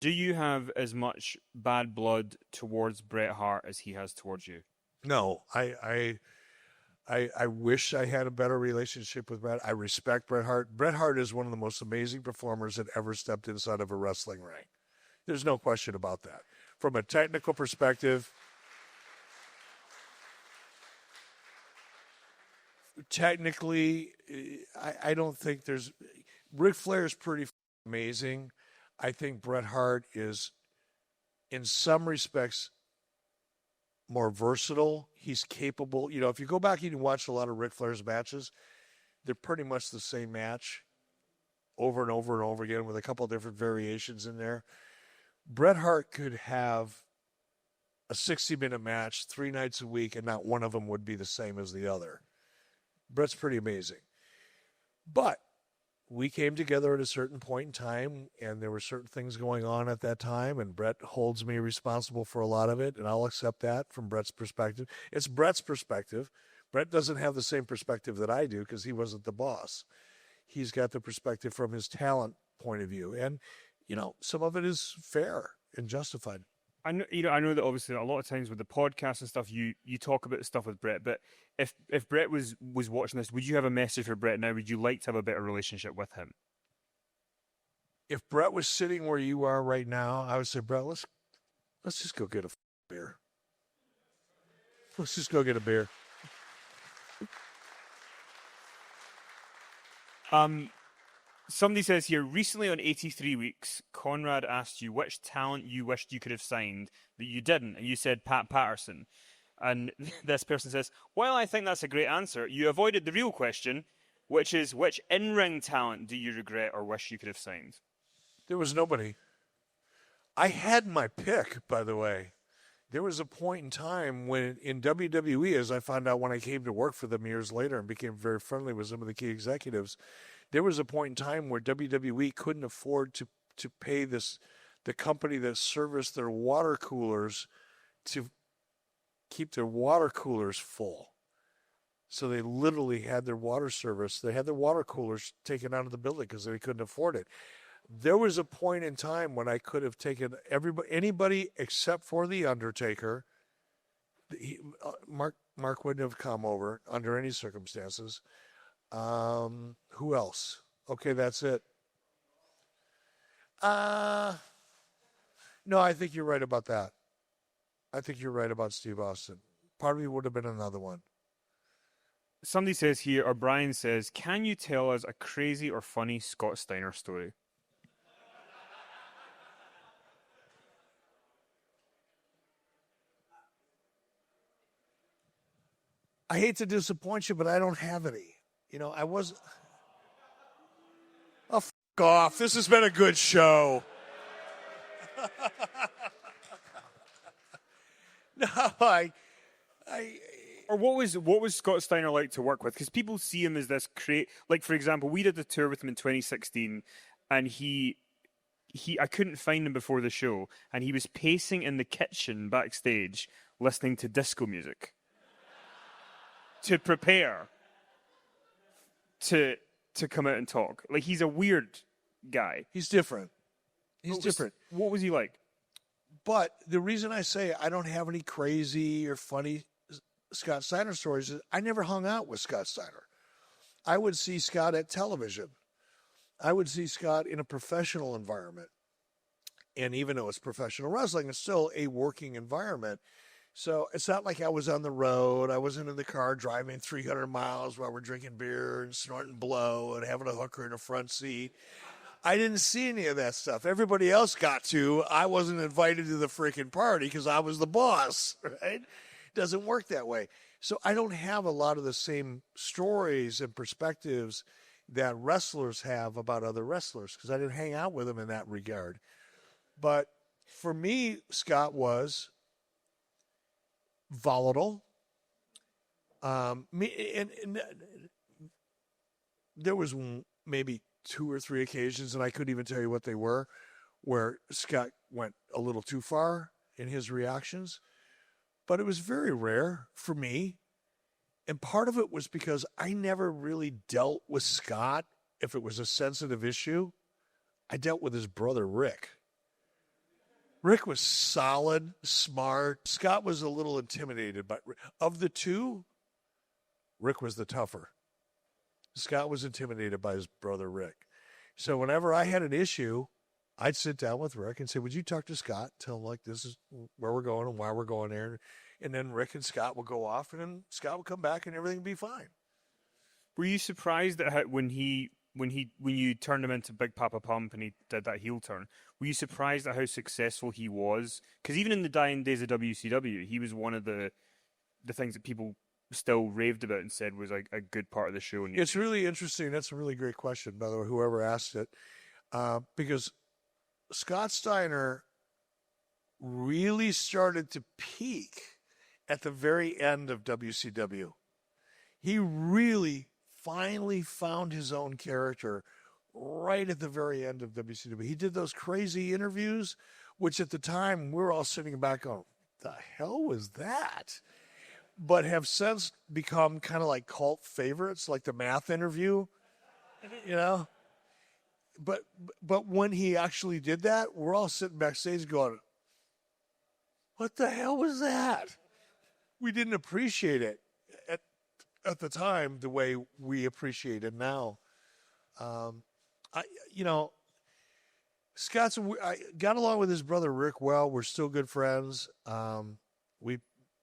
Do you have as much bad blood towards Bret Hart as he has towards you? No, I wish I had a better relationship with Bret. I respect Bret Hart. Bret Hart is one of the most amazing performers that ever stepped inside of a wrestling ring. There's no question about that. From a technical perspective, technically, I don't think there's. Ric Flair is pretty amazing. I think Bret Hart is, in some respects, more versatile. He's capable. You know, if you go back and you watch a lot of Ric Flair's matches, they're pretty much the same match over and over and over again with a couple of different variations in there. Bret Hart could have a 60-minute match 3 nights a week, and not one of them would be the same as the other. Bret's pretty amazing. But we came together at a certain point in time, and there were certain things going on at that time, and Bret holds me responsible for a lot of it, and I'll accept that from Bret's perspective. It's Bret's perspective. Bret doesn't have the same perspective that I do because he wasn't the boss. He's got the perspective from his talent point of view, and, you know, some of it is fair and justified. I know that obviously a lot of times with the podcast and stuff, you talk about the stuff with Bret. But if Bret was watching this, would you have a message for Bret now? Would you like to have a better relationship with him? If Bret was sitting where you are right now, I would say, Bret, let's just go get a beer. Let's just go get a beer. Somebody says here, recently on 83 Weeks, Conrad asked you which talent you wished you could have signed that you didn't, and you said Pat Patterson. And this person says, while I think that's a great answer, you avoided the real question, which is which in-ring talent do you regret or wish you could have signed? There was nobody. I had my pick, by the way. There was a point in time when in WWE, as I found out when I came to work for them years later and became very friendly with some of the key executives, there was a point in time where WWE couldn't afford to pay the company that serviced their water coolers to keep their water coolers full. So they literally had their water service. They had their water coolers taken out of the building because they couldn't afford it. There was a point in time when I could have taken anybody except for The Undertaker. Mark wouldn't have come over under any circumstances. Who else? Okay, that's it. No, I think you're right about that. I think you're right about Steve Austin. Probably would have been another one. Somebody says here, or Brian says, can you tell us a crazy or funny Scott Steiner story? I hate to disappoint you, but I don't have any. You know, I was... Oh, f*** off. This has been a good show. No, Or what was Scott Steiner like to work with? Because people see him as this like, for example, we did the tour with him in 2016, and I couldn't find him before the show, and he was pacing in the kitchen backstage listening to disco music to prepare to come out and talk. Like, he's a weird guy. He's different. What was he like? But the reason I say I don't have any crazy or funny Scott Steiner stories is I never hung out with Scott Steiner. I would see Scott at television. I would see Scott in a professional environment. And even though it's professional wrestling, it's still a working environment. So it's not like I was on the road. I wasn't in the car driving 300 miles while we're drinking beer and snorting blow and having a hooker in the front seat. I didn't see any of that stuff. Everybody else got to. I wasn't invited to the freaking party because I was the boss, right? Doesn't work that way. So I don't have a lot of the same stories and perspectives that wrestlers have about other wrestlers because I didn't hang out with them in that regard. But for me, Scott was volatile. And there was maybe 2 or 3 occasions, and I couldn't even tell you what they were, where Scott went a little too far in his reactions. But it was very rare for me. And part of it was because I never really dealt with Scott if it was a sensitive issue. I dealt with his brother, Rick. Rick was solid, smart. Scott was a little intimidated, but of the two, Rick was the tougher. Scott was intimidated by his brother Rick. So whenever I had an issue, I'd sit down with Rick and say, "Would you talk to Scott? Tell him like this is where we're going and why we're going there." And then Rick and Scott will go off, and then Scott will come back, and everything will be fine. Were you surprised at how when you turned him into Big Papa Pump and he did that heel turn? Were you surprised at how successful he was? Because even in the dying days of WCW, he was one of the things that people still raved about and said was like a good part of the show. It's really interesting. That's a really great question, by the way, whoever asked it, because Scott Steiner really started to peak at the very end of WCW. He really finally found his own character right at the very end of WCW. He did those crazy interviews, which at the time we were all sitting back going, the hell was that? But have since become kind of like cult favorites, like the math interview, you know? But when he actually did that, we're all sitting backstage going, what the hell was that? We didn't appreciate it at the time the way we appreciate it now. I got along with his brother Rick well. We're still good friends.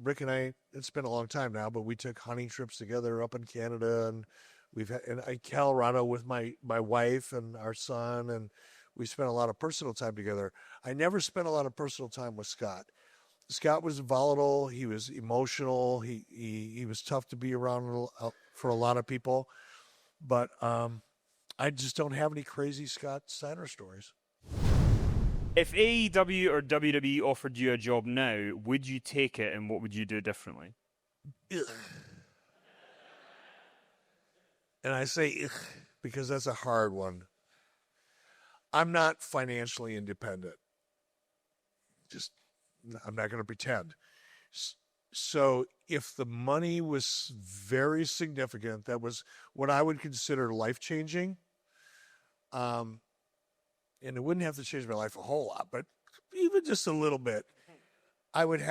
Rick and I, it's been a long time now, but we took hunting trips together up in Canada, and we've had in Colorado with my wife and our son, and we spent a lot of personal time together. I never spent a lot of personal time with Scott. Scott was volatile. He was emotional. He was tough to be around for a lot of people, but I just don't have any crazy Scott Steiner stories. If AEW or WWE offered you a job now, would you take it, and what would you do differently? Ugh. And I say ugh, because that's a hard one. I'm not financially independent. I'm not going to pretend. So if the money was very significant, that was what I would consider life-changing, and it wouldn't have to change my life a whole lot, but even just a little bit, I would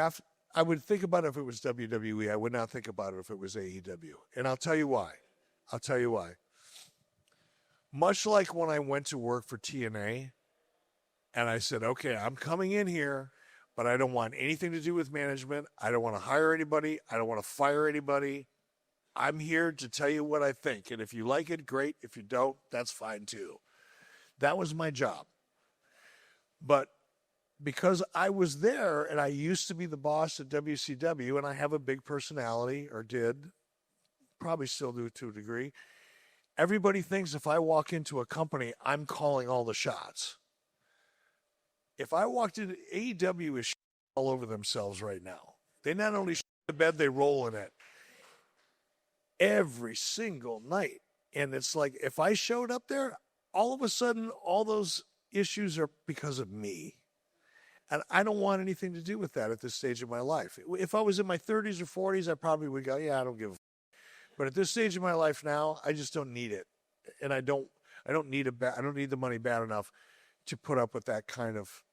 think about it if it was WWE. I would not think about it if it was AEW. And I'll tell you why. Much like when I went to work for TNA, and I said, okay, I'm coming in here, but I don't want anything to do with management. I don't want to hire anybody. I don't want to fire anybody. I'm here to tell you what I think. And if you like it, great. If you don't, that's fine too. That was my job. But because I was there and I used to be the boss at WCW and I have a big personality, or did, probably still do to a degree, everybody thinks if I walk into a company, I'm calling all the shots. If I walked into AEW is all over themselves right now. They not only shit the bed, they roll in it every single night. And it's like, if I showed up there, all of a sudden, all those issues are because of me. And I don't want anything to do with that at this stage of my life. If I was in my 30s or 40s, I probably would go, yeah, I don't give a f-. But at this stage of my life now, I just don't need it. And I don't need the money bad enough to put up with that kind of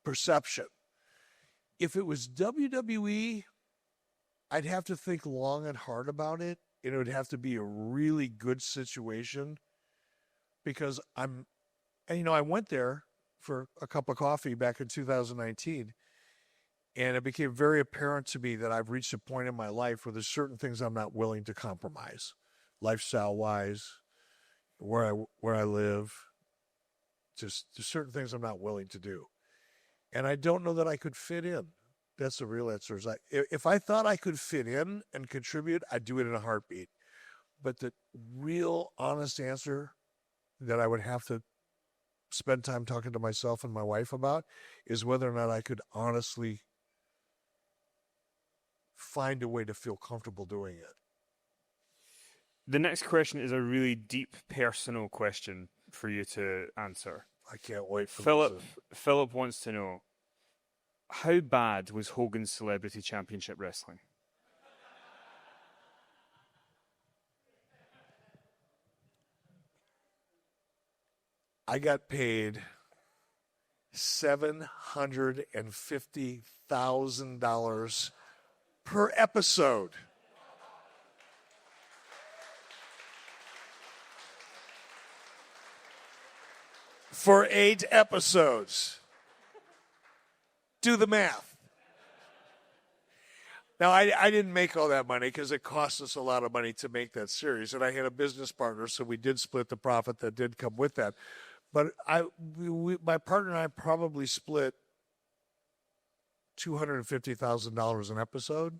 perception. If it was WWE, I'd have to think long and hard about it, and it would have to be a really good situation, because I went there for a cup of coffee back in 2019, and it became very apparent to me that I've reached a point in my life where there's certain things I'm not willing to compromise, lifestyle-wise, where I live. Just there's certain things I'm not willing to do. And I don't know that I could fit in. That's the real answer. If I thought I could fit in and contribute, I'd do it in a heartbeat. But the real honest answer that I would have to spend time talking to myself and my wife about is whether or not I could honestly find a way to feel comfortable doing it. The next question is a really deep personal question for you to answer. I can't wait for Philip. Philip wants to know, how bad was Hogan's Celebrity Championship Wrestling? I got paid $750,000 per episode. For 8 episodes. Do the math. Now, I didn't make all that money because it cost us a lot of money to make that series. And I had a business partner, so we did split the profit that did come with that. But my partner and I probably split $250,000 an episode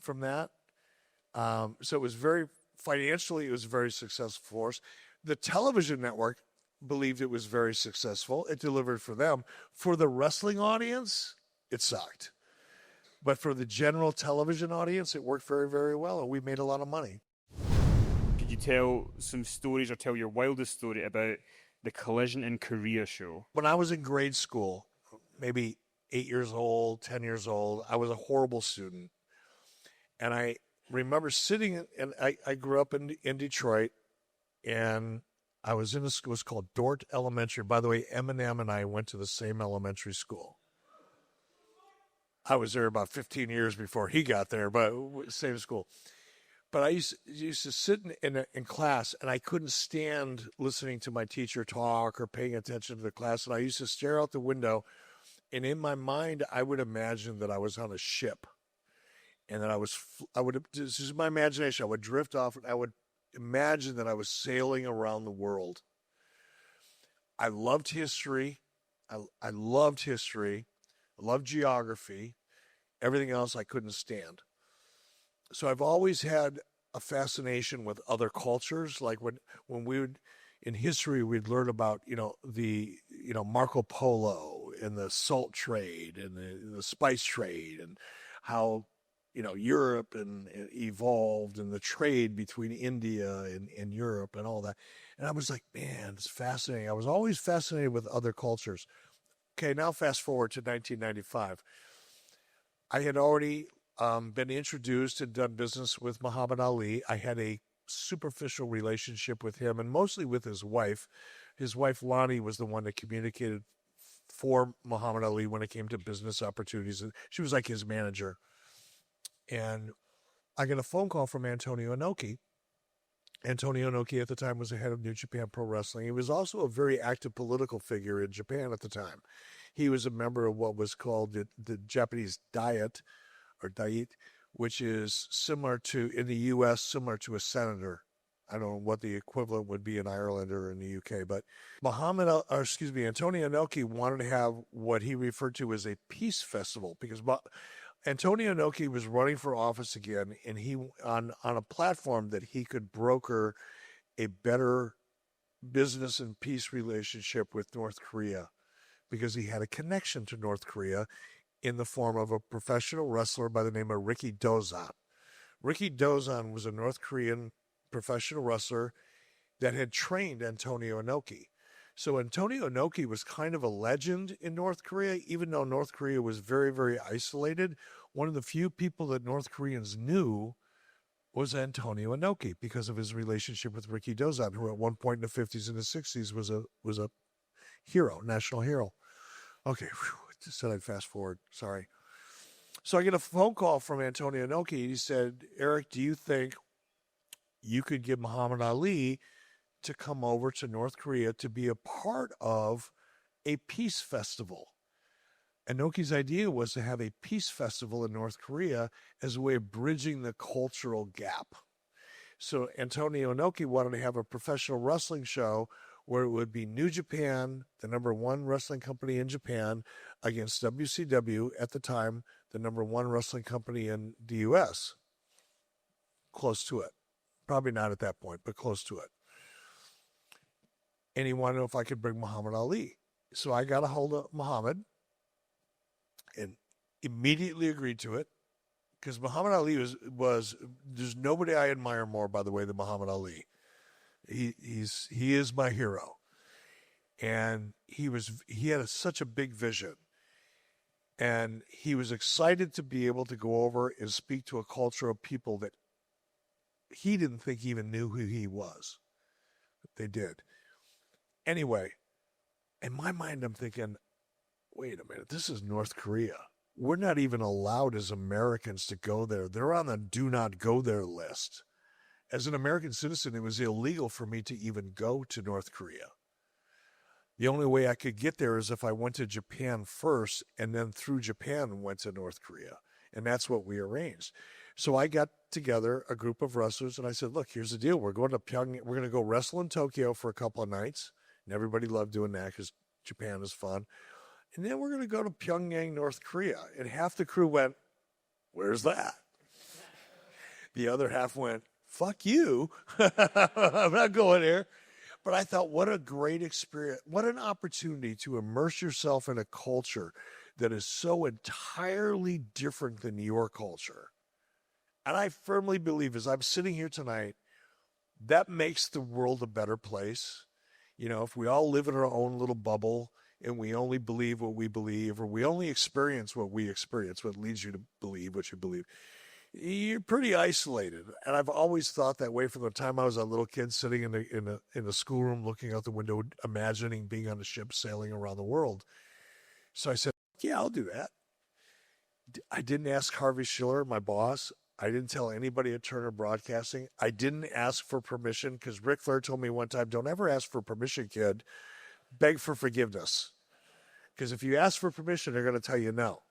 from that. So it was financially, it was very successful for us. The television network believed it was very successful. It delivered for them. For the wrestling audience, it sucked. But for the general television audience, it worked very, very well, and we made a lot of money. Could you tell some stories or tell your wildest story about the Collision in Korea show? When I was in grade school, maybe 8 years old, 10 years old, I was a horrible student. And I remember sitting, and I grew up in Detroit, and I was in a school, it was called Dort Elementary. By the way, Eminem and I went to the same elementary school. I was there about 15 years before he got there, but same school. But I used to sit in class, and I couldn't stand listening to my teacher talk or paying attention to the class. And I used to stare out the window, and in my mind, I would imagine that I was on a ship, and that this is my imagination. I would drift off, and I would imagine that I was sailing around the world. I loved history. I loved history. I loved geography. Everything else I couldn't stand. So I've always had a fascination with other cultures. Like when we would, in history, we'd learn about, Marco Polo and the salt trade and the spice trade and how, Europe and evolved and the trade between India and Europe and all that. And I was like, man, it's fascinating. I was always fascinated with other cultures. Okay, now fast forward to 1995. I had already been introduced and done business with Muhammad Ali. I had a superficial relationship with him and mostly with his wife. His wife, Lonnie, was the one that communicated for Muhammad Ali when it came to business opportunities. She was like his manager. And I get a phone call from Antonio Inoki. Antonio Inoki at the time was the head of New Japan Pro Wrestling. He was also a very active political figure in Japan at the time. He was a member of what was called the Japanese Diet, which is similar to, in the U.S., similar to a senator. I don't know what the equivalent would be in Ireland or in the U.K., but Antonio Inoki wanted to have what he referred to as a peace festival because Antonio Inoki was running for office again, and he on a platform that he could broker a better business and peace relationship with North Korea because he had a connection to North Korea in the form of a professional wrestler by the name of Ricky Dozan. Ricky Dozan was a North Korean professional wrestler that had trained Antonio Inoki. So Antonio Inoki was kind of a legend in North Korea, even though North Korea was very, very isolated. One of the few people that North Koreans knew was Antonio Inoki because of his relationship with Ricky Dozan, who at one point in the 50s and the 60s was a hero, national hero. Okay, just said I'd fast forward. Sorry. So I get a phone call from Antonio Inoki. He said, Eric, do you think you could get Muhammad Ali to come over to North Korea to be a part of a peace festival? Inoki's idea was to have a peace festival in North Korea as a way of bridging the cultural gap. So Antonio Inoki wanted to have a professional wrestling show where it would be New Japan, the number one wrestling company in Japan, against WCW, at the time, the number one wrestling company in the U.S. Close to it. Probably not at that point, but close to it. And he wanted to know if I could bring Muhammad Ali. So I got a hold of Muhammad and immediately agreed to it because Muhammad Ali was there's nobody I admire more, by the way, than Muhammad Ali. He is my hero. And he had such a big vision. And he was excited to be able to go over and speak to a culture of people that he didn't think even knew who he was. They did. Anyway, in my mind, I'm thinking, wait a minute, this is North Korea. We're not even allowed as Americans to go there. They're on the do not go there list. As an American citizen, it was illegal for me to even go to North Korea. The only way I could get there is if I went to Japan first and then through Japan went to North Korea. And that's what we arranged. So I got together a group of wrestlers and I said, look, here's the deal. We're going to Pyongyang. We're going to go wrestle in Tokyo for a couple of nights. And everybody loved doing that because Japan is fun. And then we're going to go to Pyongyang, North Korea. And half the crew went, where's that? The other half went, fuck you. I'm not going there. But I thought, what a great experience. What an opportunity to immerse yourself in a culture that is so entirely different than your culture. And I firmly believe, as I'm sitting here tonight, that makes the world a better place. You know, if we all live in our own little bubble and we only believe what we believe, or we only experience what we experience, what leads you to believe what you believe, you're pretty isolated. And I've always thought that way from the time I was a little kid sitting in the schoolroom looking out the window, imagining being on a ship sailing around the world. So I said, yeah, I'll do that. I didn't ask Harvey Schiller, my boss. I didn't tell anybody at Turner Broadcasting. I didn't ask for permission because Ric Flair told me one time, don't ever ask for permission, kid. Beg for forgiveness. Because if you ask for permission, they're going to tell you no.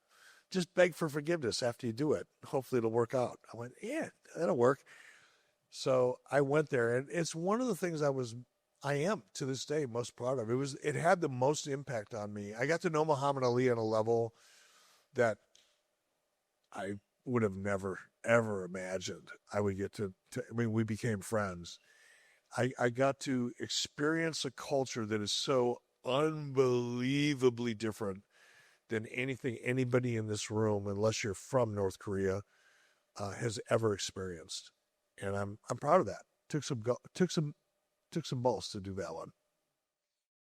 Just beg for forgiveness after you do it. Hopefully it'll work out. I went, yeah, that'll work. So I went there, and it's one of the things I am to this day most proud of. It had the most impact on me. I got to know Muhammad Ali on a level that I would have never, ever imagined I would get to I mean, we became friends. I got to experience a culture that is so unbelievably different than anything anybody in this room, unless you're from North Korea, has ever experienced. And I'm proud of that. Took some balls to do that one.